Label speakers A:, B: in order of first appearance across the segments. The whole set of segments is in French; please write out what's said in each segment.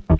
A: Hello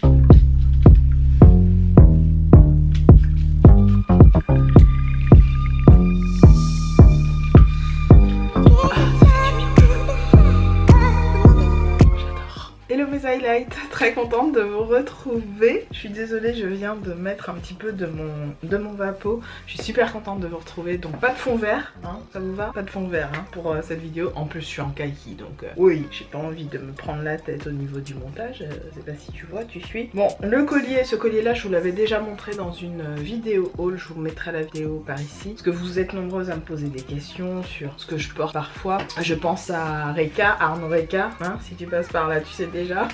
A: mes highlights, très contente de vous retrouver. Je suis désolée, je viens de mettre un petit peu de mon vapeau. Je suis super contente de vous retrouver. Donc pas de fond vert, hein, ça vous va? Pas de fond vert hein, pour cette vidéo. En plus je suis en kaki, donc oui, j'ai pas envie de me prendre la tête au niveau du montage. Je sais pas si tu vois, tu suis. Bon, le collier, ce collier là, je vous l'avais déjà montré dans une vidéo haul. Je vous mettrai la vidéo par ici. Parce que vous êtes nombreuses à me poser des questions sur ce que je porte parfois. Je pense à Reka, Arnaud Reka, hein, si tu passes par là, tu sais déjà.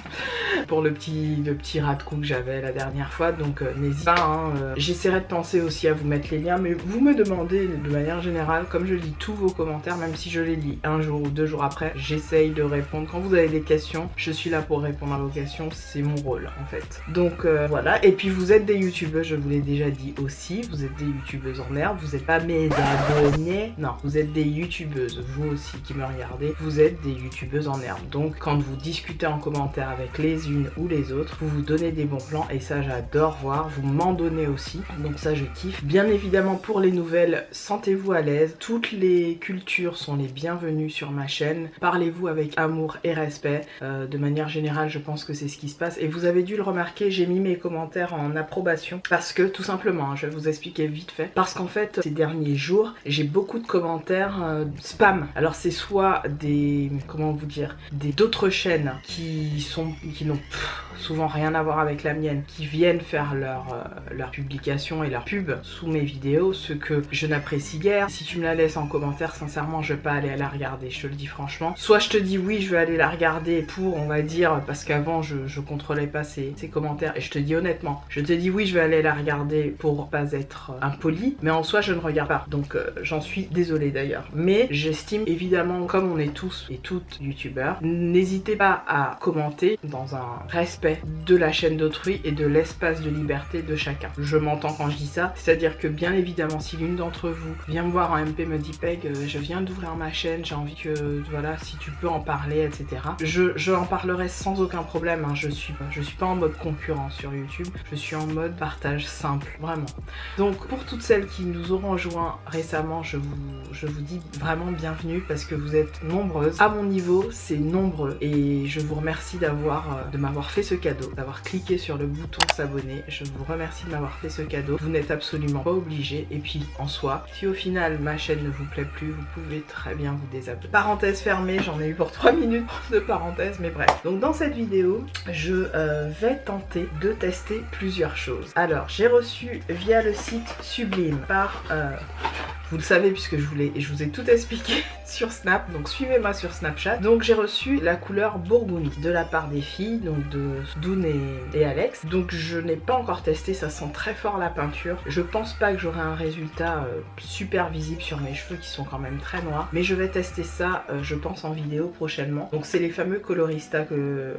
A: Pour le petit rat de cou que j'avais la dernière fois, donc n'hésite pas, hein, j'essaierai de penser aussi à vous mettre les liens, mais vous me demandez de manière générale, comme je lis tous vos commentaires, même si je les lis un jour ou 2 jours après, j'essaye de répondre. Quand vous avez des questions, je suis là pour répondre à vos questions, c'est mon rôle en fait. Donc voilà, et puis vous êtes des youtubeuses, je vous l'ai déjà dit aussi, vous êtes des youtubeuses en herbe, vous n'êtes pas mes abonnés, non, vous êtes des youtubeuses, vous aussi qui me regardez, vous êtes des youtubeuses en herbe. Donc quand vous discutez en commentaire avec les unes ou les autres, vous vous donnez des bons plans et ça j'adore voir, vous m'en donnez aussi, donc ça je kiffe. Bien évidemment pour les nouvelles, sentez-vous à l'aise, toutes les cultures sont les bienvenues sur ma chaîne, parlez-vous avec amour et respect, de manière générale je pense que c'est ce qui se passe et vous avez dû le remarquer, j'ai mis mes commentaires en approbation parce que tout simplement, hein, je vais vous expliquer vite fait, parce qu'en fait ces derniers jours j'ai beaucoup de commentaires spam. Alors c'est soit des, comment vous dire, d'autres chaînes qui n'ont souvent rien à voir avec la mienne, qui viennent faire leur publication et leur pub sous mes vidéos, ce que je n'apprécie guère. Si tu me la laisses en commentaire, sincèrement je vais pas aller la regarder, je te le dis franchement. Soit je te dis oui, je vais aller la regarder pour, on va dire, parce qu'avant je contrôlais pas ces commentaires, et je te dis honnêtement, je te dis oui, je vais aller la regarder pour pas être impoli, mais en soi je ne regarde pas, donc j'en suis désolée d'ailleurs. Mais j'estime évidemment, comme on est tous et toutes youtubeurs, n'hésitez pas à commenter dans un respect de la chaîne d'autrui et de l'espace de liberté de chacun. Je m'entends quand je dis ça, c'est-à-dire que bien évidemment si l'une d'entre vous vient me voir en MP, me dit Peg, je viens d'ouvrir ma chaîne, j'ai envie que, voilà, si tu peux en parler, etc. Je en parlerai sans aucun problème, hein. Je suis pas en mode concurrent sur YouTube, je suis en mode partage simple, vraiment. Donc pour toutes celles qui nous auront rejoint récemment, je vous dis vraiment bienvenue parce que vous êtes nombreuses. À mon niveau, c'est nombreux et je vous remercie de m'avoir fait ce cadeau, d'avoir cliqué sur le bouton s'abonner. Je vous remercie de m'avoir fait ce cadeau. Vous n'êtes absolument pas obligé. Et puis en soi, si au final ma chaîne ne vous plaît plus, vous pouvez très bien vous désabonner. Parenthèse fermée, j'en ai eu pour 3 minutes de parenthèse, mais bref. Donc dans cette vidéo, je vais tenter de tester plusieurs choses. Alors j'ai reçu via le site Sublime par... vous le savez puisque je vous ai tout expliqué sur Snap, donc suivez-moi sur Snapchat. Donc j'ai reçu la couleur Burgundy de la part des filles, donc de Doun et Alex. Donc je n'ai pas encore testé, ça sent très fort la peinture. Je pense pas que j'aurai un résultat super visible sur mes cheveux qui sont quand même très noirs. Mais je vais tester ça, je pense, en vidéo prochainement. Donc c'est les fameux Colorista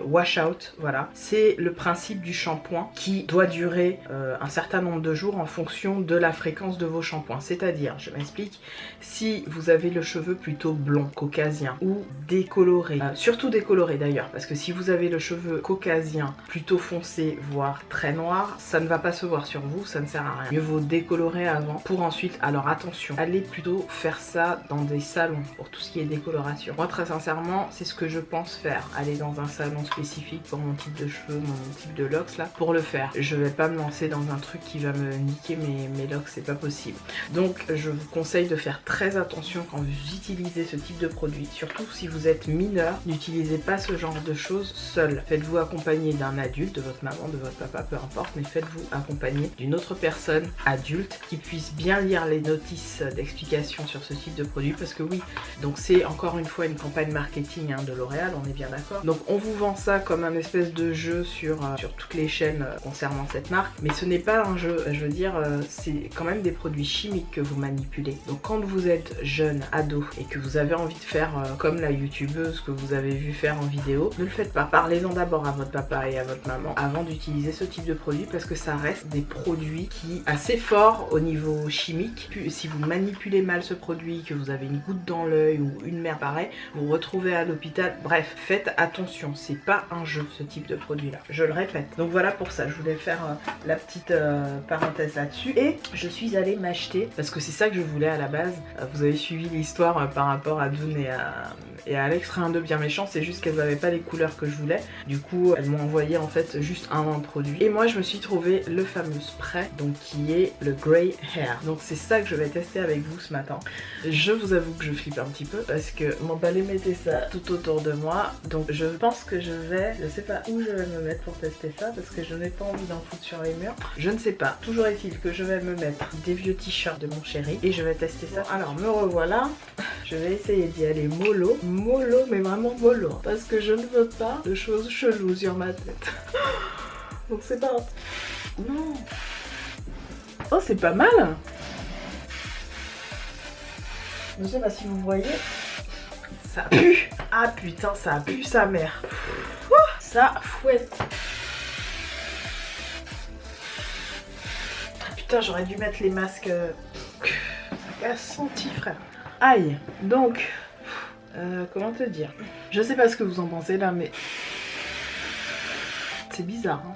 A: Wash Out, voilà. C'est le principe du shampoing qui doit durer un certain nombre de jours en fonction de la fréquence de vos shampoings. C'est-à-dire, je m'explique, si vous avez le cheveu plutôt blond, caucasien ou décoloré, surtout décoloré d'ailleurs, parce que si vous avez le cheveu caucasien plutôt foncé, voire très noir, ça ne va pas se voir sur vous, ça ne sert à rien. Mieux vaut décolorer avant pour ensuite, alors attention, allez plutôt faire ça dans des salons pour tout ce qui est décoloration. Moi très sincèrement, c'est ce que je pense faire, aller dans un salon spécifique pour mon type de cheveux, mon type de locks là, pour le faire. Je vais pas me lancer dans un truc qui va me niquer mes locks, c'est pas possible. Donc je vous conseille de faire très attention quand vous utilisez ce type de produit, surtout si vous êtes mineur, n'utilisez pas ce genre de choses seul. Faites-vous accompagner d'un adulte, de votre maman, de votre papa, peu importe, mais faites-vous accompagner d'une autre personne adulte qui puisse bien lire les notices d'explication sur ce type de produit, parce que oui, donc c'est encore une fois une campagne marketing hein, de L'Oréal, on est bien d'accord. Donc on vous vend ça comme un espèce de jeu sur toutes les chaînes concernant cette marque, mais ce n'est pas un jeu, je veux dire, c'est quand même des produits chimiques que vous manipulez. Donc quand vous êtes jeune, ado, et que vous avez envie de faire comme la youtubeuse que vous avez vu faire en vidéo, ne le faites pas. Parlez-en d'abord à votre papa et à votre maman avant d'utiliser ce type de produit parce que ça reste des produits qui assez forts au niveau chimique. Puis, si vous manipulez mal ce produit, que vous avez une goutte dans l'œil ou une merde pareille, vous vous retrouvez à l'hôpital. Bref, faites attention, c'est pas un jeu ce type de produit là, je le répète. Donc voilà pour ça, je voulais faire la petite parenthèse là-dessus. Et je suis allée m'acheter, parce que c'est ça que je voulais à la base. Vous avez suivi l'histoire par rapport à Dune et à Alex, rien de bien méchant, c'est juste qu'elles n'avaient pas les couleurs que je voulais. Du coup, elles m'ont envoyé en fait juste un produit. Et moi, je me suis trouvé le fameux spray, donc qui est le Grey Hair. Donc c'est ça que je vais tester avec vous ce matin. Je vous avoue que je flippe un petit peu parce que mon balai mettait ça tout autour de moi. Donc je pense que je sais pas où je vais me mettre pour tester ça parce que je n'ai pas envie d'en foutre sur les murs. Je ne sais pas. Toujours est-il que je vais me mettre des vieux t-shirts de mon chéri et je vais tester ça. Alors me revoilà. Je vais essayer d'y aller mollo, mais vraiment mollo, parce que je ne veux pas de choses cheloues sur ma tête. Donc c'est pas... Non. Oh, c'est pas mal. Je sais pas si vous voyez. Ça pue. Ah putain, ça pue sa mère. Ça fouette. Ah putain, j'aurais dû mettre les masques. Ça a senti, frère. Aïe, donc, comment te dire? Je sais pas ce que vous en pensez là, mais c'est bizarre. Hein.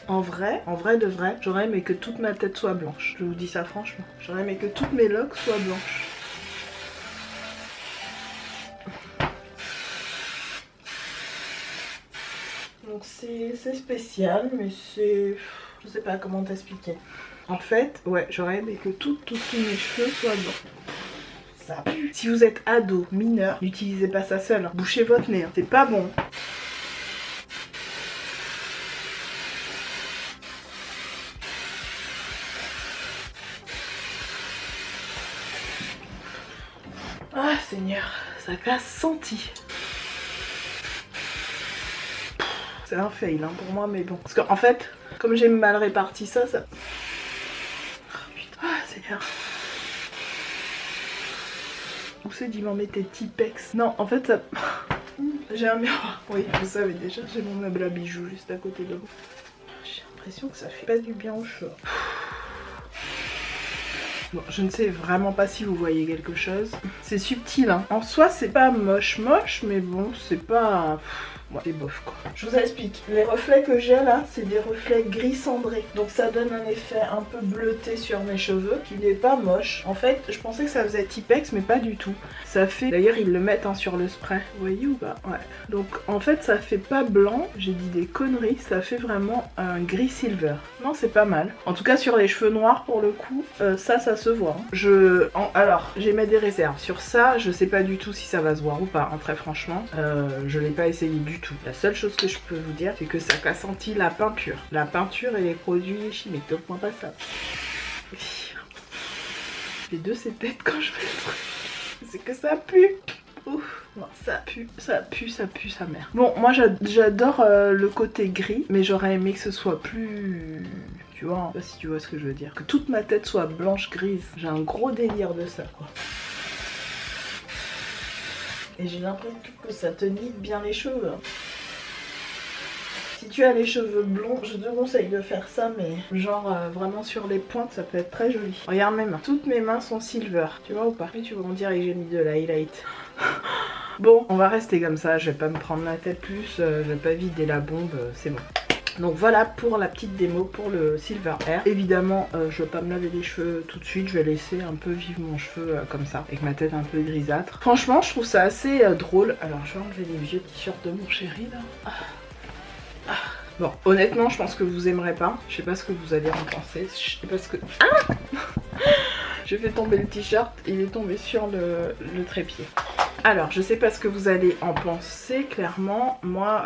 A: En vrai de vrai, j'aurais aimé que toute ma tête soit blanche. Je vous dis ça franchement. J'aurais aimé que toutes mes locks soient blanches. Donc c'est spécial, mais c'est... Je sais pas comment t'expliquer. En fait, ouais, j'aurais aimé que tous mes cheveux soient blancs. Ça pue. Si vous êtes ado, mineur, n'utilisez pas ça seul. Hein. Bouchez votre nez, hein. C'est pas bon. Ah Seigneur, ça casse senti. C'est un fail hein, pour moi, mais bon. Parce qu'en fait, comme j'ai mal réparti ça... Ah Seigneur. Où c'est d'y m'en mettre tes Tipex? Non, en fait, ça... J'ai un miroir. Oui, vous savez déjà, j'ai mon meuble à bijoux juste à côté de vous. J'ai l'impression que ça fait pas du bien aux cheveux. Bon, je ne sais vraiment pas si vous voyez quelque chose. C'est subtil, hein. En soi, c'est pas moche, mais bon, c'est pas... Ouais, c'est bof quoi. Je vous explique. Les reflets que j'ai là, c'est des reflets gris cendré. Donc ça donne un effet un peu bleuté sur mes cheveux, qui n'est pas moche. En fait, je pensais que ça faisait Tipex, mais pas du tout. Ça fait... D'ailleurs, ils le mettent hein, sur le spray. Vous voyez ou pas? Ouais. Donc en fait, ça fait pas blanc. J'ai dit des conneries. Ça fait vraiment un gris silver. Non, c'est pas mal. En tout cas, sur les cheveux noirs, pour le coup, ça se voit. Hein. Alors, j'ai mis des réserves. Sur ça, je sais pas du tout si ça va se voir ou pas, hein, très franchement. Je l'ai pas essayé du tout. La seule chose que je peux vous dire, c'est que ça a senti la peinture. La peinture et les produits chimiques. Donc moi pas ça. J'ai de ces têtes quand je fais le truc. C'est que ça pue. Ouf, non, ça pue sa mère. Bon, moi j'adore le côté gris, mais j'aurais aimé que ce soit plus... Tu vois, je sais pas si tu vois ce que je veux dire. Que toute ma tête soit blanche-grise. J'ai un gros délire de ça, quoi. Et j'ai l'impression que ça te nique bien les cheveux. Si tu as les cheveux blonds, je te conseille de faire ça, mais genre vraiment sur les pointes, ça peut être très joli. Regarde mes mains. Toutes mes mains sont silver. Tu vois ou pas? Oui, tu vois, on dirait que j'ai mis de l'highlight. Bon, on va rester comme ça. Je vais pas me prendre la tête plus. Je vais pas vider la bombe. C'est bon. Donc voilà pour la petite démo pour le Silver Hair. Évidemment, je vais pas me laver les cheveux tout de suite. Je vais laisser un peu vivre mon cheveu comme ça, avec ma tête un peu grisâtre. Franchement, je trouve ça assez drôle. Alors, je vais enlever les vieux t-shirts de mon chéri là. Bon, honnêtement, je pense que vous aimerez pas. Je sais pas ce que vous allez en penser. Parce que... Ah j'ai fait tomber le t-shirt, il est tombé sur le trépied. Alors, je sais pas ce que vous allez en penser, clairement. Moi,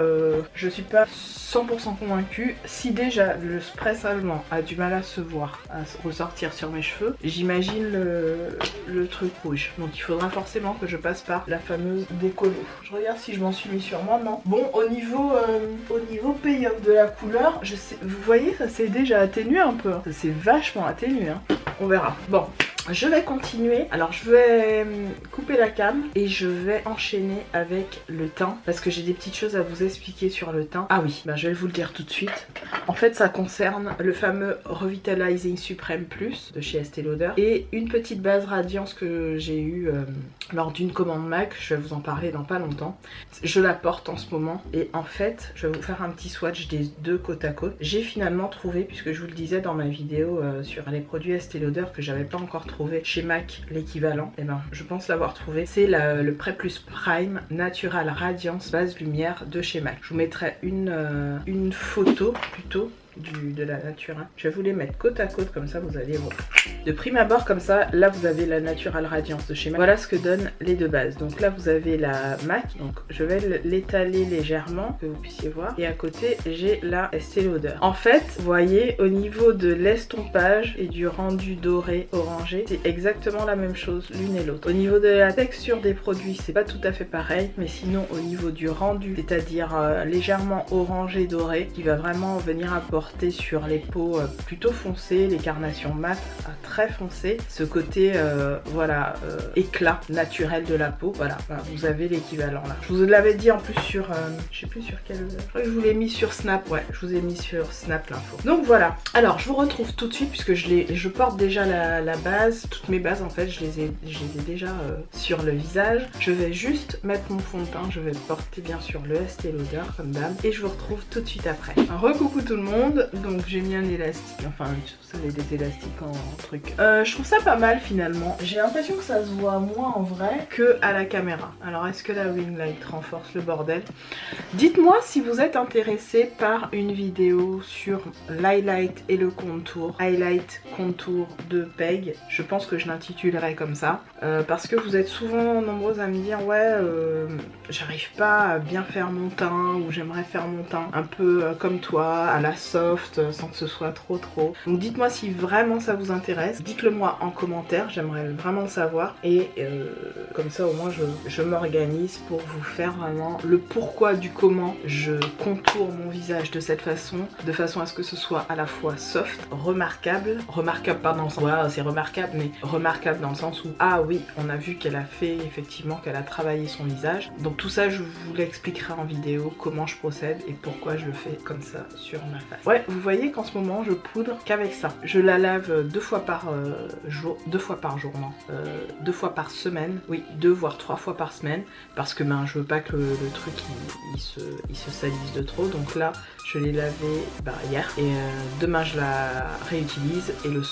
A: je suis pas 100% convaincue. Si déjà le spray salement a du mal à se voir, à ressortir sur mes cheveux, j'imagine le truc rouge. Donc il faudra forcément que je passe par la fameuse décolo. Je regarde si je m'en suis mis sur moi, non. Bon, au niveau payoff de la couleur, je sais, vous voyez, ça s'est déjà atténué un peu. Ça s'est vachement atténué, hein. On verra. Bon. Je vais continuer. Alors je vais couper la cam et je vais enchaîner avec le teint parce que j'ai des petites choses à vous expliquer sur le teint. Ah oui, je vais vous le dire tout de suite. En fait ça concerne le fameux Revitalizing Supreme Plus de chez Estée Lauder et une petite base Radiance que j'ai eue lors d'une commande MAC. Je vais vous en parler dans pas longtemps. Je la porte en ce moment et en fait je vais vous faire un petit swatch des deux côte à côte. J'ai finalement trouvé, puisque je vous le disais dans ma vidéo sur les produits Estée Lauder que j'avais pas encore trouvé chez MAC l'équivalent, et je pense l'avoir trouvé. C'est le Pré Plus Prime Natural Radiance Base Lumière de chez MAC. Je vous mettrai une photo plutôt de la nature. Je vais vous les mettre côte à côte comme ça vous allez voir. De prime abord comme ça, là vous avez la Natural Radiance de chez MAC. Voilà ce que donnent les deux bases. Donc là vous avez la MAC, donc je vais l'étaler légèrement que vous puissiez voir. Et à côté j'ai la Estée Lauder. En fait, vous voyez au niveau de l'estompage et du rendu doré orangé, c'est exactement la même chose l'une et l'autre. Au niveau de la texture des produits, c'est pas tout à fait pareil, mais sinon au niveau du rendu, c'est-à-dire légèrement orangé doré, qui va vraiment venir apporter sur les peaux plutôt foncées, les carnations mat à très foncé, ce côté voilà éclat naturel de la peau. Voilà, vous avez l'équivalent là. Je vous l'avais dit en plus sur je sais plus sur quel, je crois que je vous l'ai mis sur Snap. Ouais, je vous ai mis sur Snap l'info. Donc voilà, alors je vous retrouve tout de suite puisque je porte déjà la base. Toutes mes bases en fait je les ai déjà sur le visage. Je vais juste mettre mon fond de teint. Je vais porter bien sûr le Estée Lauder comme d'hab et je vous retrouve tout de suite après. Recoucou tout le monde. Donc j'ai mis un élastique, enfin vous savez des élastiques en truc. Je trouve ça pas mal finalement. J'ai l'impression que ça se voit moins en vrai que à la caméra. Alors est-ce que la ring light renforce le bordel? Dites-moi si vous êtes intéressé par une vidéo sur l'highlight et le contour. Highlight, contour de Peg. Je pense que je l'intitulerai comme ça. Parce que vous êtes souvent nombreuses à me dire ouais j'arrive pas à bien faire mon teint ou j'aimerais faire mon teint un peu comme toi, à la soft, sans que ce soit trop. Donc dites-moi si vraiment ça vous intéresse. Dites-le moi en commentaire, j'aimerais vraiment le savoir. Et comme ça au moins je m'organise pour vous faire vraiment le pourquoi du comment je contourne mon visage de cette façon, de façon à ce que ce soit à la fois soft, remarquable pas dans le sens wow, c'est remarquable, mais remarquable dans le sens où ah oui, on a vu qu'elle a fait effectivement, qu'elle a travaillé son visage. Donc tout ça je vous l'expliquerai en vidéo, comment je procède et pourquoi je le fais comme ça sur ma face. Ouais, vous voyez qu'en ce moment je poudre qu'avec ça. Je la lave deux fois par semaine, oui, 2 voire 3 fois par semaine, parce que je veux pas que le truc il se salisse de trop. Donc là je l'ai lavé hier et demain je la réutilise et le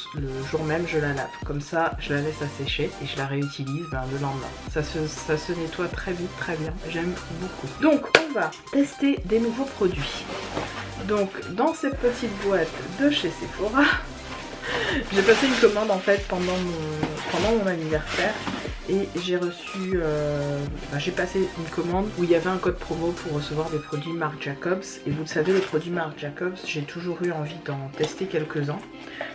A: jour même je la lave. Comme ça je la laisse à sécher et je la réutilise le lendemain. Ça se nettoie très vite, très bien, j'aime beaucoup. Donc on va tester des nouveaux produits. Donc dans cette petite boîte de chez Sephora, j'ai passé une commande en fait pendant mon anniversaire et j'ai reçu, j'ai passé une commande où il y avait un code promo pour recevoir des produits Marc Jacobs. Et vous le savez, les produits Marc Jacobs, j'ai toujours eu envie d'en tester quelques-uns.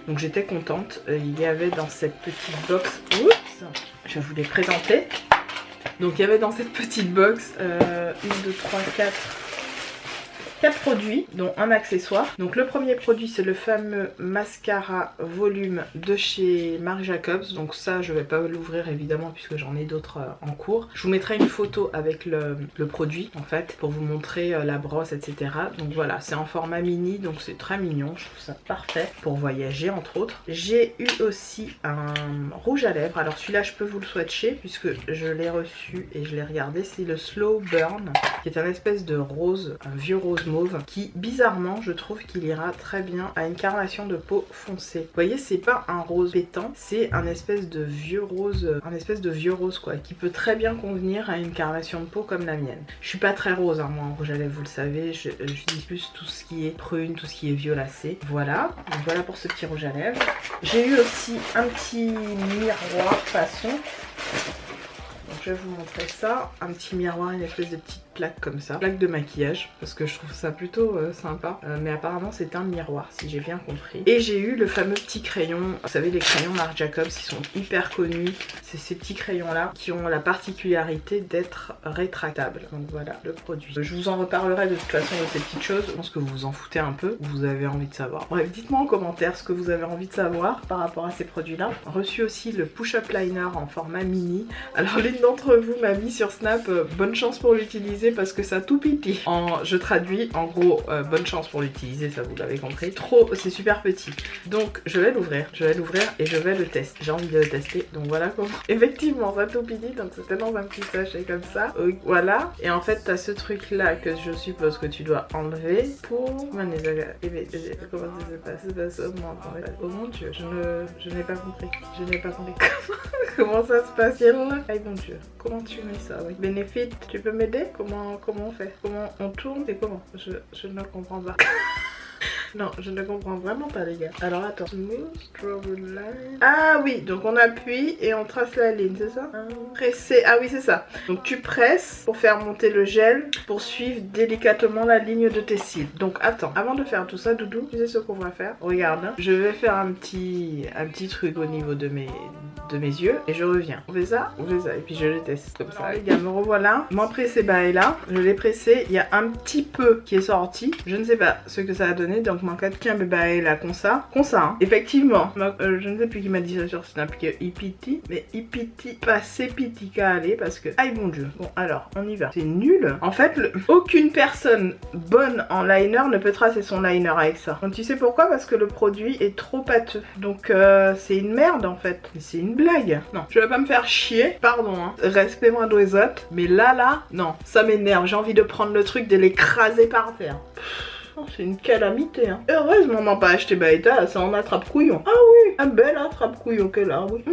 A: Donc j'étais contente. Il y avait dans cette petite box, oups, je vais vous les présenter. Donc il y avait dans cette petite box 1, 2, 3, 4 produits, dont un accessoire. Donc le premier produit c'est le fameux mascara volume de chez Marc Jacobs. Donc ça je vais pas l'ouvrir évidemment puisque j'en ai d'autres en cours. Je vous mettrai une photo avec le produit en fait pour vous montrer la brosse etc. Donc voilà, c'est en format mini donc c'est très mignon, je trouve ça parfait pour voyager entre autres. J'ai eu aussi un rouge à lèvres, alors celui-là je peux vous le swatcher puisque je l'ai reçu et je l'ai regardé. C'est le Slow Burn qui est un espèce de rose, un vieux rose mauve qui bizarrement je trouve qu'il ira très bien à une carnation de peau foncée. Vous voyez, c'est pas un rose pétant, c'est un espèce de vieux rose, quoi, qui peut très bien convenir à une carnation de peau comme la mienne. Je suis pas très rose moi en rouge à lèvres, vous le savez, je dis plus tout ce qui est prune, tout ce qui est violacé. Voilà, donc voilà pour ce petit rouge à lèvres. J'ai eu aussi un petit miroir façon. Donc je vais vous montrer ça, un petit miroir, une espèce de petite plaque comme ça, plaque de maquillage, parce que je trouve ça plutôt sympa. Mais apparemment c'est un miroir, si j'ai bien compris. Et j'ai eu le fameux petit crayon, vous savez les crayons Marc Jacobs, ils sont hyper connus. C'est ces petits crayons là qui ont la particularité d'être rétractables. Donc voilà le produit. Je vous en reparlerai de toute façon de ces petites choses. Je pense que vous vous en foutez un peu, vous avez envie de savoir. Bref, dites-moi en commentaire ce que vous avez envie de savoir par rapport à ces produits là. Reçu aussi le push-up liner en format mini. Alors l'une d'entre vous m'a mis sur Snap bonne chance pour l'utiliser parce que ça tout pipi. Je traduis en gros bonne chance pour l'utiliser, ça vous l'avez compris. Trop, c'est super petit. Donc je vais l'ouvrir et je vais le tester. J'ai envie de le tester, donc voilà comment. Effectivement ça tout pipi, donc c'était dans un petit sachet comme ça. Voilà, et en fait t'as ce truc là que je suppose que tu dois enlever pour... Comment ça se passe? Oh mon dieu, je n'ai pas compris. Je n'ai pas compris. Comment ça se passe là? Aïe mon dieu, comment tu mets ça? Oui. Benefit, tu peux m'aider? Comment on fait? Comment on tourne? C'est comment? Je ne comprends pas. Non, je ne comprends vraiment pas les gars. Alors attends. Smooth, strawberry line. Ah oui, donc on appuie et on trace la ligne, c'est ça? Presser, ah oui c'est ça. Donc tu presses pour faire monter le gel, pour suivre délicatement la ligne de tes cils. Donc attends, avant de faire tout ça, Doudou, tu sais ce qu'on va faire? Regarde, hein. Je vais faire un petit truc au niveau de mes yeux et je reviens. On fait ça et puis je les teste comme ça. Les gars, me revoilà. Moi pressé là, je l'ai pressé, il y a un petit peu qui est sorti. Je ne sais pas ce que ça a donné, donc mon quatrième bébé là, comme ça, hein. Effectivement, je ne sais plus qui m'a dit ça sur Snap, que Ipiti, mais Ipiti, pas c'est piti qu'à aller parce que, aïe mon dieu. Bon alors, on y va. C'est nul. En fait, aucune personne bonne en liner ne peut tracer son liner avec ça. Donc tu sais pourquoi? Parce que le produit est trop pâteux. Donc c'est une merde en fait. C'est une blague. Non, je vais pas me faire chier, pardon, hein. Respect moi d'Oisotte, mais là, non, ça m'énerve. J'ai envie de prendre le truc, de l'écraser par terre. Oh, c'est une calamité, hein. Heureusement, on n'a pas acheté Baeta, ça en attrape couillon. Ah oui, un bel attrape couillon qu'elle a, oui.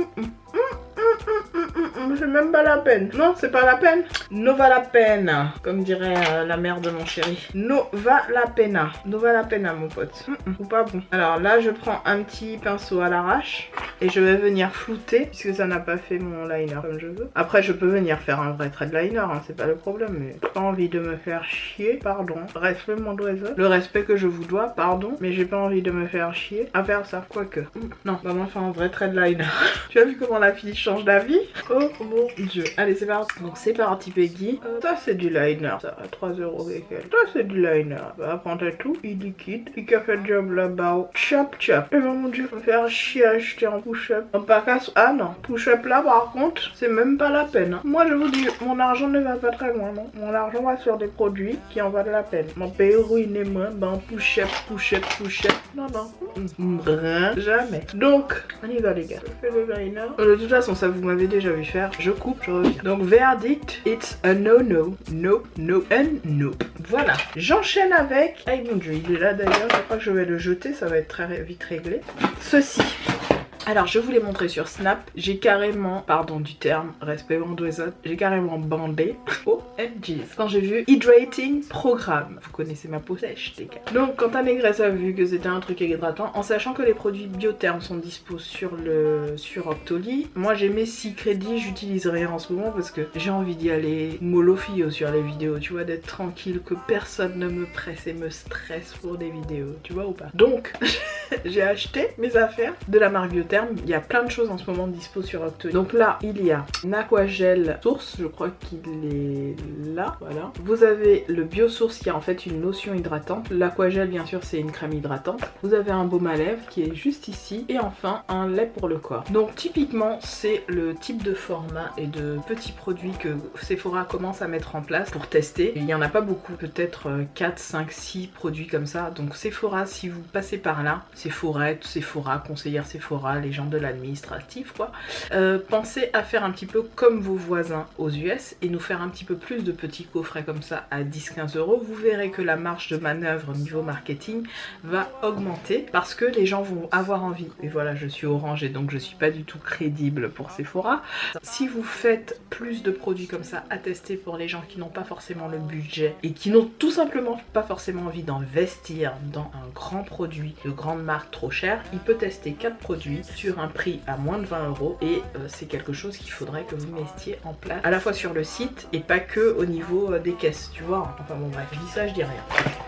A: C'est même pas la peine. Non, c'est pas la peine. Nova la peine, comme dirait la mère de mon chéri. Nova la pena. Nova la pena, mon pote. Ou pas bon. Alors là, je prends un petit pinceau à l'arrache et je vais venir flouter puisque ça n'a pas fait mon liner comme je veux. Après, je peux venir faire un vrai trait de liner, hein, c'est pas le problème. Mais j'ai pas envie de me faire chier, pardon. Respect mon oiseau. Le respect que je vous dois, pardon. Mais j'ai pas envie de me faire chier à faire ça. Quoique. Non, maman fait un vrai trait de liner. Tu as vu comment la fille change d'avis? Oh mon dieu. Allez, c'est parti. Donc c'est parti Peggy. Ça c'est du liner. Ça à 3 € et quelques. Ça c'est du liner. Va prendre tout. Il liquide. Il a fait le job là-bas. Chop chop. Et mon dieu, me faire chier à acheter en push-up. En pacasse. Ah non. Push-up là par contre, c'est même pas la peine. Hein. Moi je vous dis, mon argent ne va pas très loin. Non. Mon argent va sur des produits qui en valent la peine. Mon pays ruiné moi. Ben push-up. Non. Jamais. Donc, on y va les gars. Je fais le liner. De toute façon, ça vous m'avez déjà vu faire. Je coupe, je reviens. Donc verdict, it's a no, and nope. Voilà. J'enchaîne avec... Aïe mon dieu, il est là d'ailleurs. Je crois que je vais le jeter, ça va être très vite réglé. Ceci. Alors je vous l'ai montré sur Snap, j'ai carrément, pardon du terme, respect Wandoisot, j'ai carrément bandé OMG quand j'ai vu Hydrating Programme. Vous connaissez ma peau sèche les gars. Donc quand ta négresse a vu que c'était un truc hydratant, en sachant que les produits Biotherm sont dispo sur Octoly, moi j'ai mes 6 crédits, j'utilise rien en ce moment parce que j'ai envie d'y aller mollo fio sur les vidéos, tu vois, d'être tranquille, que personne ne me presse et me stresse pour des vidéos, tu vois ou pas. Donc j'ai acheté mes affaires de la marque Biotherm. Il y a plein de choses en ce moment dispo sur Octoly. Donc là, il y a un aquagel source, je crois qu'il est là, voilà. Vous avez le biosource qui est en fait une lotion hydratante. L'aquagel, bien sûr, c'est une crème hydratante. Vous avez un baume à lèvres qui est juste ici. Et enfin, un lait pour le corps. Donc typiquement, c'est le type de format et de petits produits que Sephora commence à mettre en place pour tester. Il n'y en a pas beaucoup, peut-être 4, 5, 6 produits comme ça. Donc Sephora, si vous passez par là, Sephora, conseillère Sephora, les gens de l'administratif quoi, pensez à faire un petit peu comme vos voisins aux US et nous faire un petit peu plus de petits coffrets comme ça à 10-15 €. Vous verrez que la marge de manœuvre niveau marketing va augmenter parce que les gens vont avoir envie. Et voilà, je suis Orange et donc je suis pas du tout crédible pour Sephora. Si vous faites plus de produits comme ça à tester pour les gens qui n'ont pas forcément le budget et qui n'ont tout simplement pas forcément envie d'investir dans un grand produit de grande marque trop chère, il peut tester 4 produits sur un prix à moins de 20 € et c'est quelque chose qu'il faudrait que vous mettiez en place à la fois sur le site et pas que au niveau des caisses, tu vois. Enfin bon bref, je dis ça, je dis rien.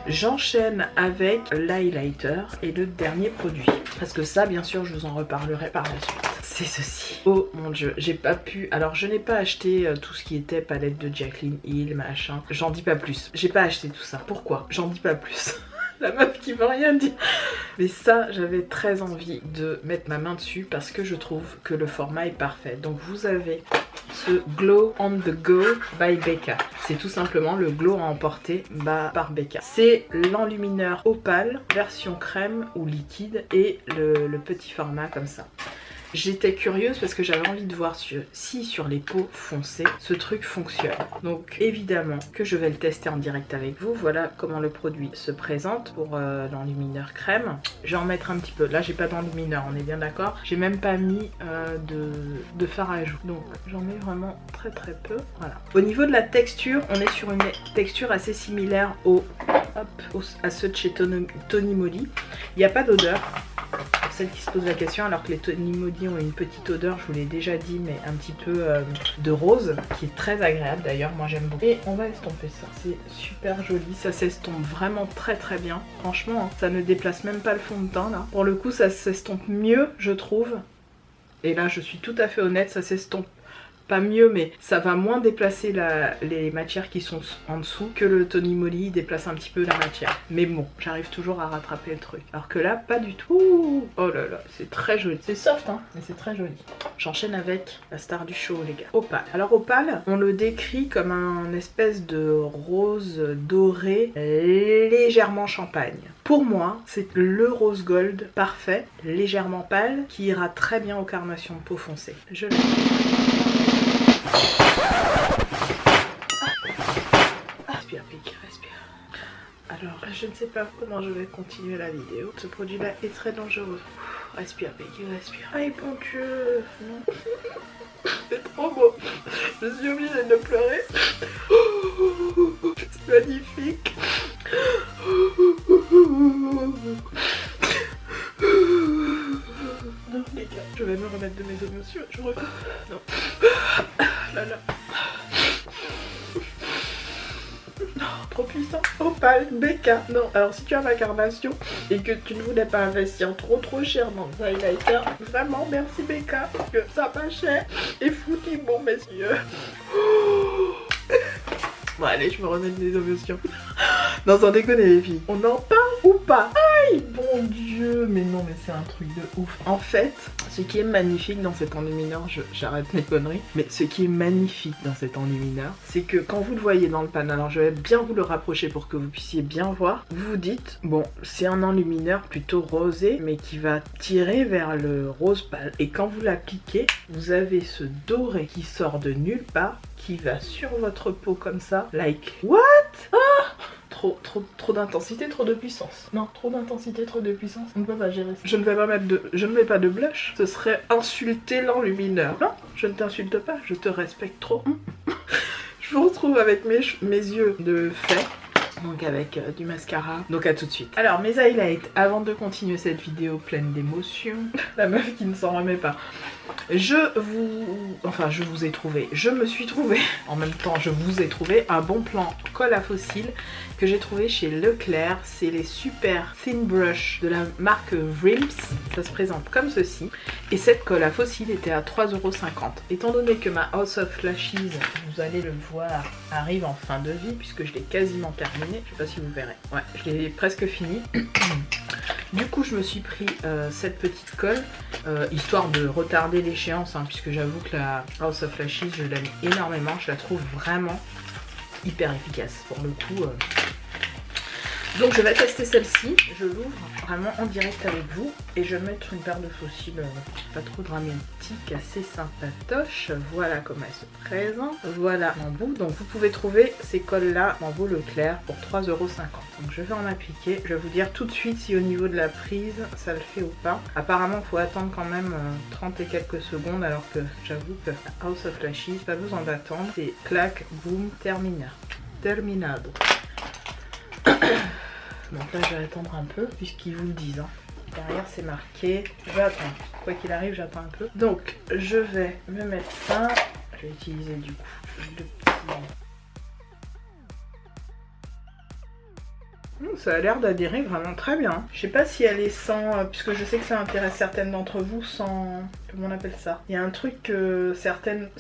A: J'enchaîne avec l'highlighter et le dernier produit. Parce que ça, bien sûr, je vous en reparlerai par la suite. C'est ceci. Oh mon dieu, j'ai pas pu... Alors, je n'ai pas acheté tout ce qui était palette de Jaclyn Hill, machin. J'en dis pas plus. J'ai pas acheté tout ça. Pourquoi? J'en dis pas plus. La meuf qui veut rien dire. Mais ça, j'avais très envie de mettre ma main dessus parce que je trouve que le format est parfait. Donc, vous avez ce Glow on the Go by Becca. C'est tout simplement le glow à emporter par Becca. C'est l'enlumineur opale, version crème ou liquide et le petit format comme ça. J'étais curieuse parce que j'avais envie de voir si sur les peaux foncées ce truc fonctionne. Donc évidemment que je vais le tester en direct avec vous. Voilà comment le produit se présente pour l'enlumineur crème. Je vais en mettre un petit peu. Là j'ai pas d'enlumineur, on est bien d'accord. J'ai même pas mis de fard à joues. Donc j'en mets vraiment très peu. Voilà. Au niveau de la texture, on est sur une texture assez similaire à ceux de chez Tony Moly. Il n'y a pas d'odeur. Pour celles qui se posent la question, alors que les Tony Moly ont une petite odeur, je vous l'ai déjà dit, mais un petit peu de rose, qui est très agréable d'ailleurs, moi j'aime beaucoup. Et on va estomper ça, c'est super joli, ça s'estompe vraiment très bien. Franchement, hein, ça ne déplace même pas le fond de teint là. Pour le coup, ça s'estompe mieux, je trouve. Et là, je suis tout à fait honnête, ça s'estompe. Pas mieux, mais ça va moins déplacer les matières qui sont en dessous que le Tony Moly déplace un petit peu la matière. Mais bon, j'arrive toujours à rattraper le truc. Alors que là, pas du tout. Oh là là, c'est très joli. C'est soft, hein, mais c'est très joli. J'enchaîne avec la star du show, les gars. Opale. Alors Opale, on le décrit comme un espèce de rose doré légèrement champagne. Pour moi, c'est le rose gold parfait, légèrement pâle, qui ira très bien aux carnations de peau foncée. Je le respire, Pic, respire. Alors, je ne sais pas comment je vais continuer la vidéo. Ce produit-là est très dangereux. Respire, Pic, respire. Aïe, bon Dieu, non. C'est trop beau. Je suis obligée de pleurer. C'est magnifique. Non, les gars, je vais me remettre de mes émotions. Je recours. Non. Là. Non, trop puissant. Opale, Becca. Non, alors si tu as ma carnation et que tu ne voulais pas investir trop cher dans le highlighter, vraiment merci Becca, parce que ça pas cher et foutu bon messieurs. Bon allez, je me remets de mes émotions. Non, sans déconner les filles. On en parle ou pas? Aïe, bon Dieu. Mais non, mais c'est un truc de ouf. En fait, ce qui est magnifique dans cet enlumineur, j'arrête mes conneries, mais ce qui est magnifique dans cet enlumineur, c'est que quand vous le voyez dans le panneau, alors je vais bien vous le rapprocher pour que vous puissiez bien voir, vous vous dites, bon, c'est un enlumineur plutôt rosé, mais qui va tirer vers le rose pâle. Et quand vous l'appliquez, vous avez ce doré qui sort de nulle part, qui va sur votre peau comme ça, like what? Ah, trop d'intensité, trop de puissance. Non, trop d'intensité, trop de puissance. On ne peut pas gérer ça. Je ne mets pas de blush. Ce serait insulter l'enlumineur. Non, je ne t'insulte pas, je te respecte trop. Je vous retrouve avec mes yeux de fait. Donc avec du mascara. Donc à tout de suite. Alors mes highlights, avant de continuer cette vidéo pleine d'émotions. La meuf qui ne s'en remet pas. Je me suis trouvé, en même temps je vous ai trouvé un bon plan colle à fossiles que j'ai trouvé chez Leclerc. C'est les super thin brush de la marque Vrimps. Ça se présente comme ceci. Et cette colle à fossiles était à 3,50 €. Étant donné que ma House of Lashes, vous allez le voir, arrive en fin de vie puisque je l'ai quasiment terminé. Je sais pas si vous verrez. Ouais, je l'ai presque fini. Du coup, je me suis pris cette petite colle, histoire de retarder l'échéance, hein, puisque j'avoue que la House of Lashes, je l'aime énormément. Je la trouve vraiment hyper efficace pour le coup. Donc je vais tester celle-ci, je l'ouvre vraiment en direct avec vous et je vais mettre une paire de fossiles pas trop dramatique, assez sympatoche. Voilà comment elle se présente. Voilà l'embout. Donc vous pouvez trouver ces colles là en beau Leclerc pour 3,50 €. Donc je vais en appliquer. Je vais vous dire tout de suite si au niveau de la prise ça le fait ou pas. Apparemment il faut attendre quand même 30 et quelques secondes, alors que j'avoue que la House of Lashes, pas besoin d'attendre. C'est clac, boum, terminado. Donc là je vais attendre un peu puisqu'ils vous le disent, hein. Derrière c'est marqué. Je vais attendre. Quoi qu'il arrive, j'attends un peu. Donc je vais me mettre ça. Je vais utiliser du coup le petit... Ça a l'air d'adhérer vraiment très bien. Je sais pas si elle est sans... puisque je sais que ça intéresse certaines d'entre vous sans... Comment on appelle ça? Il y a un truc que certaines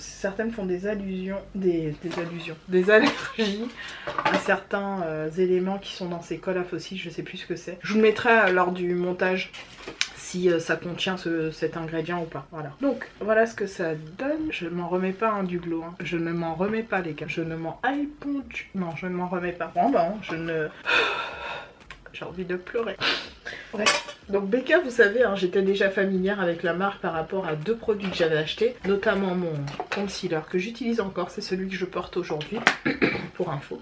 A: font des allusions... Des allergies à certains éléments qui sont dans ces cols à fossiles. Je sais plus ce que c'est. Je vous le mettrai lors du montage si ça contient cet ingrédient ou pas. Voilà. Donc voilà ce que ça donne. Je ne m'en remets pas hein, du glow. Hein. Je ne m'en remets pas les gars. Je ne m'en réponds. Non, je ne m'en remets pas. Bon ben, je ne... J'ai envie de pleurer. Bref. Donc Becca, vous savez, hein, j'étais déjà familière avec la marque par rapport à 2 produits que j'avais achetés. Notamment mon concealer que j'utilise encore. C'est celui que je porte aujourd'hui. Pour info.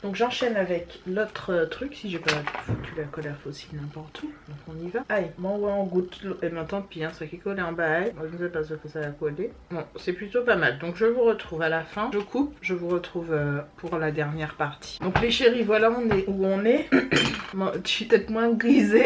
A: Donc j'enchaîne avec l'autre truc, si j'ai pas foutu la colle à fossile n'importe où. Donc on y va. Allez, m'envoie en goutte. Et maintenant, puis hein, ça qui est collé en bas. Moi je ne sais pas ce que ça va coller. Bon, c'est plutôt pas mal. Donc je vous retrouve à la fin. Je coupe, je vous retrouve pour la dernière partie. Donc les chéris, voilà on est où on est. Bon, je suis peut-être moins grisée.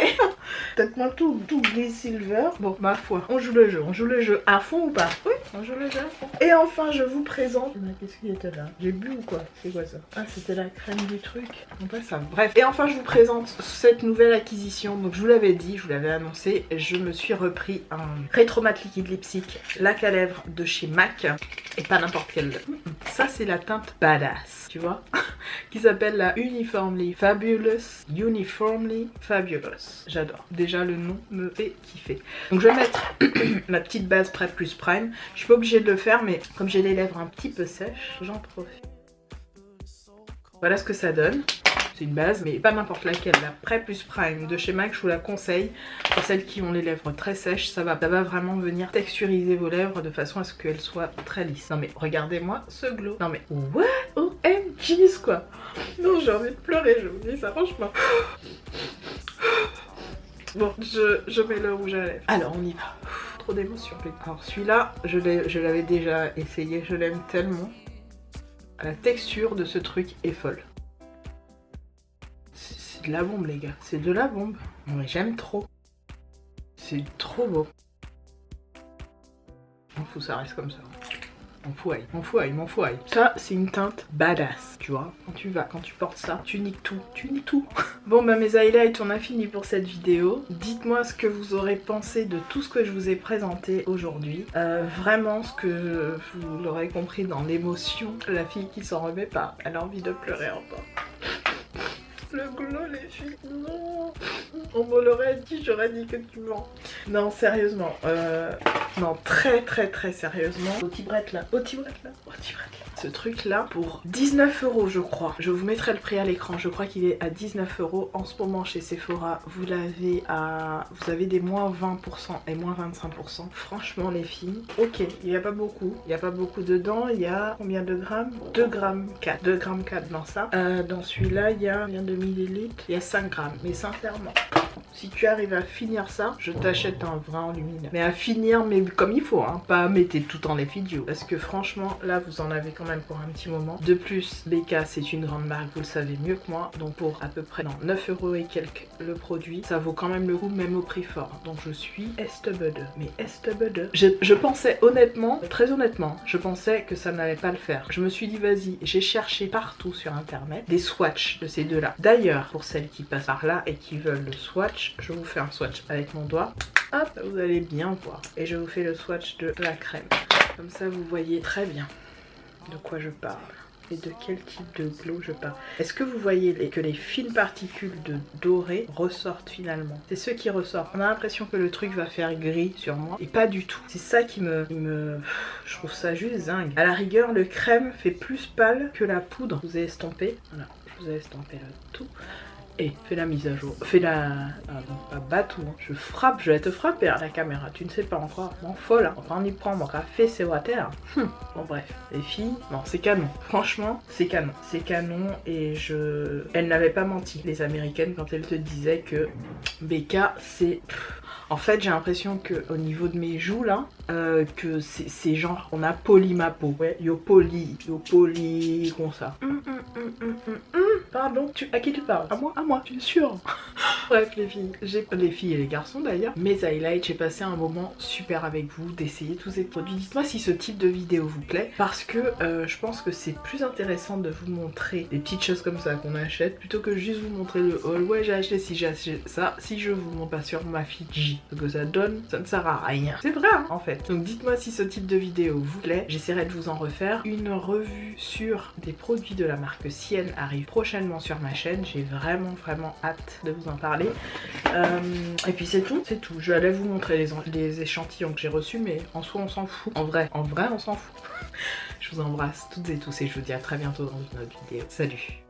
A: Peut-être moins tout gris silver. Bon, ma foi, on joue le jeu. On joue le jeu à fond ou pas? Oui, on joue le jeu à fond. Et enfin, je vous présente... Qu'est-ce qui était là? J'ai bu ou quoi? C'est quoi ça? Ah, c'était la crème du truc. Non, pas ça. Bref. Et enfin, je vous présente cette nouvelle acquisition. Donc, je vous l'avais dit, je vous l'avais annoncé. Je me suis repris un Retro Matte Liquide Lipstick lac à lèvres de chez MAC. Et pas n'importe quel. Ça, c'est la teinte Badass. Tu vois? Qui s'appelle la Uniformly Fabulous. Uniformly Fabulous. J'adore. Déjà, le nom me fait kiffer. Donc, je vais mettre ma petite base Prep Plus Prime. Je suis pas obligée de le faire, mais comme j'ai les lèvres un petit peu sèches, j'en profite. Voilà ce que ça donne. C'est une base, mais pas n'importe laquelle. La Prep Plus Prime de chez MAC, je vous la conseille. Pour celles qui ont les lèvres très sèches, ça va vraiment venir texturiser vos lèvres de façon à ce qu'elles soient très lisses. Non mais regardez-moi ce glow. Non mais what? OMG quoi. Non, j'ai envie de pleurer, je vous dis ça franchement. Bon, je mets le rouge à lèvres. Alors on y va. Trop d'émotions. Alors celui-là, je l'avais déjà essayé, je l'aime tellement. La texture de ce truc est folle. C'est de la bombe les gars, c'est de la bombe. Non mais j'aime trop. C'est trop beau. On fout, ça reste comme ça. M'en fouaille. Ça, c'est une teinte badass, tu vois. Quand tu portes ça, tu niques tout. Bon, bah mes highlights, on a fini pour cette vidéo. Dites-moi ce que vous aurez pensé de tout ce que je vous ai présenté aujourd'hui. Vraiment, ce que vous l'aurez compris dans l'émotion, la fille qui s'en remet pas, elle a envie de pleurer encore. Le glow, les filles, non. On me l'aurait dit, j'aurais dit que tu mens. Non, sérieusement. Non, très sérieusement. Au tibrette là. Ce truc là pour 19 €, je crois. Je vous mettrai le prix à l'écran. Je crois qu'il est à 19 € en ce moment chez Sephora. Vous l'avez à... Vous avez des moins 20% et moins 25%. Franchement, les filles. Ok, il n'y a pas beaucoup. Il n'y a pas beaucoup dedans. Il y a combien de grammes? 2 grammes 4. 2 grammes 4 dans ça. Dans celui-là, il y a combien de millilitres? Il y a 5 grammes. Mais sincèrement, si tu arrives à finir ça, je t'achète un vrai enlumineur. Mais à finir, mais comme il faut, hein. Pas mettez tout en les vidéos. Parce que franchement, là, vous en avez quand même pour un petit moment. De plus, Becca, c'est une grande marque, vous le savez mieux que moi. Donc pour à peu près 9 € et quelques le produit, ça vaut quand même le coup, même au prix fort. Donc je suis estebede. Mais estebede. Je pensais honnêtement, très honnêtement, je pensais que ça n'allait pas le faire. Je me suis dit, vas-y, j'ai cherché partout sur internet des swatchs de ces deux-là. D'ailleurs, pour celles qui passent par là et qui veulent le swatch, je vous fais un swatch avec mon doigt. Hop, vous allez bien voir. Et je vous fais le swatch de la crème. Comme ça, vous voyez très bien de quoi je parle et de quel type de glow je parle. Est-ce que vous voyez que les fines particules de doré ressortent finalement? C'est ce qui ressort. On a l'impression que le truc va faire gris sur moi et pas du tout. C'est ça qui me... Je trouve ça juste zingue. À la rigueur, le crème fait plus pâle que la poudre. Je vous ai estompé. Voilà, je vous ai estompé le tout. Et fais la mise à jour. Fais la... Ah non, pas batou. Hein. Je vais te frapper à la caméra. Tu ne sais pas encore. Mon folle. Hein. Enfin, on y prend mon café, c'est water. Bon, bref. Les filles, non, c'est canon. Franchement, c'est canon. C'est canon et je... Elles n'avaient pas menti, les américaines, quand elles te disaient que Becca, c'est... En fait, j'ai l'impression que au niveau de mes joues là, que c'est genre, on a poli ma peau. Ouais, yo poli, comme ça. Pardon, à qui tu parles? À moi? À moi, tu es sûr? Bref les filles et les garçons d'ailleurs, mes highlights, j'ai passé un moment super avec vous d'essayer tous ces produits. Dites-moi si ce type de vidéo vous plaît, parce que je pense que c'est plus intéressant de vous montrer des petites choses comme ça qu'on achète, plutôt que juste vous montrer le haul. Ouais, j'ai acheté ça, si je vous montre pas sur ma Fiji, ce que ça donne, ça ne sert à rien. C'est vrai hein, en fait. Donc dites-moi si ce type de vidéo vous plaît, j'essaierai de vous en refaire. Une revue sur des produits de la marque Sien arrive prochainement sur ma chaîne, j'ai vraiment hâte de vous en parler. Et puis c'est tout. Je vais aller vous montrer les échantillons que j'ai reçus, mais en soi on s'en fout. En vrai on s'en fout. Je vous embrasse toutes et tous et je vous dis à très bientôt dans une autre vidéo. Salut!